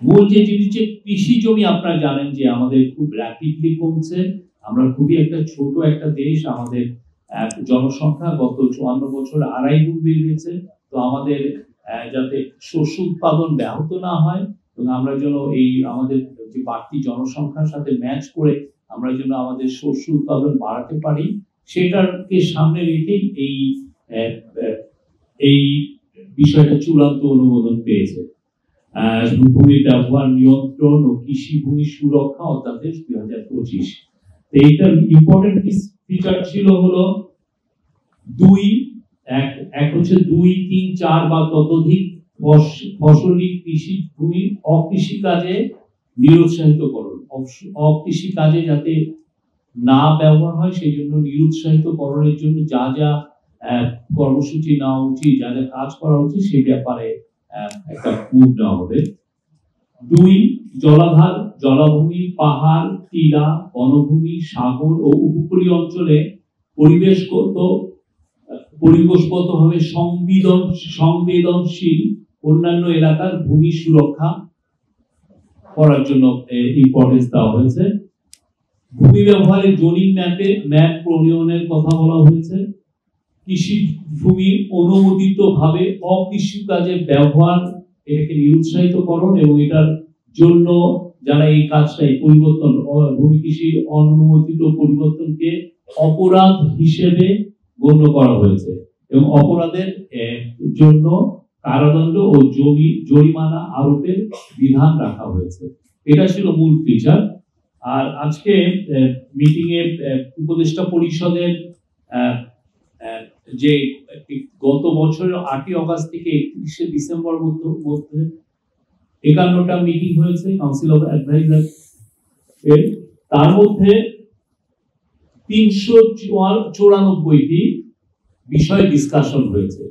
মূল যে জিনিস, কৃষি জমি আপনারা জানেন যে আমাদের খুব র্যাপিডলি কমছে। আমরা খুবই একটা ছোট একটা দেশ, আমাদের জনসংখ্যা গত 54 বছরে 2.5 গুণ বেড়ে গেছে। তো আমাদের যাতে শস্য উৎপাদন ব্যাহত না হয় এবং আমরা যেন এই আমাদের যে বাড়তি জনসংখ্যার সাথে ম্যাচ করে আমরা যেন আমাদের শস্য উৎপাদন বাড়াতে পারি, সেটাকে সামনে রেখেই এই বিষয়টা চূড়ান্ত অনুমোদন পেয়েছে। ভূমি ব্যবহার নিয়ন্ত্রণ ও কৃষি ভূমি সুরক্ষা অধ্যাদেশ 2025। এইটার ইম্পর্টেন্ট ফিচার ছিল হলো এক হচ্ছে 2, 3, 4 বা ততোধিক ফসলি কৃষি ভূমি অকৃষি কাজে নিরুৎসাহিত করণ, অকৃষি কাজে যাতে না ব্যবহার হয় সেই জন্য নিরুৎসাহিত করণের জন্য যা যা কর্মসূচি নেওয়া উচিত, যা যা কাজ করা উচিত সেই ব্যাপারে একটা মুভ নেওয়া হবে। 2, জলাধার, জলাভূমি, পাহাড়, টিলা, বনভূমি, সাগর ও উপকূলীয় অঞ্চলে পরিবেশগতভাবে সংবেদনশীল অন্যান্য এলাকার ভূমি সুরক্ষা করার জন্য ইম্পর্টেন্স দেওয়া হয়েছে। ভূমি ব্যবহারে জোনিং ম্যাপ প্রণয়নের কথা বলা হয়েছে। কৃষি ভূমি অনুমোদিত ভাবে অকৃষি কাজে ব্যবহার এটাকে নিরুৎসাহিতকরণ এবং এটার জন্য যারা এই কাজটা পরিবর্তন ভূমি কৃষির অনুমোদিত পরিবর্তনকে অপরাধ হিসেবে গণ্য করা হয়েছে এবং অপরাধের জন্য কারাদণ্ড ও জরিমানা আরোপের বিধান রাখা হয়েছে। এটা ছিল মূল ফিচার। আর আজকে মিটিং এ উপদেষ্টা পরিষদের যে গত বছরের 8 অগাস্ট থেকে 31 ডিসেম্বর মধ্যে 51টা মিটিং হয়েছে কাউন্সিল অফ অ্যাডভাইজার এর, তার মধ্যে 394টি বিষয় ডিসকাশন হয়েছে।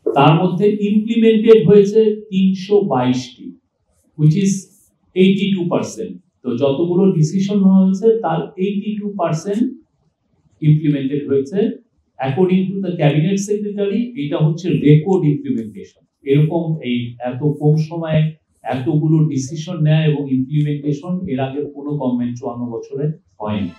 তার মধ্যে ইমপ্লিমেন্টেড হয়েছে 322টি, which is 82%। তো যতগুলো ডিসিশন হয়েছে তার 82% ইমপ্লিমেন্টেড হয়েছে। According to the cabinet secretary এটা হচ্ছে রেকর্ড ইমপ্লিমেন্টেশন। এরকম এই এত কম সময়ে এতগুলো ডিসিশন নেয় এবং ইমপ্লিমেন্টেশন এর আগে কোনো গভর্নমেন্ট 54 বছরে হয়নি।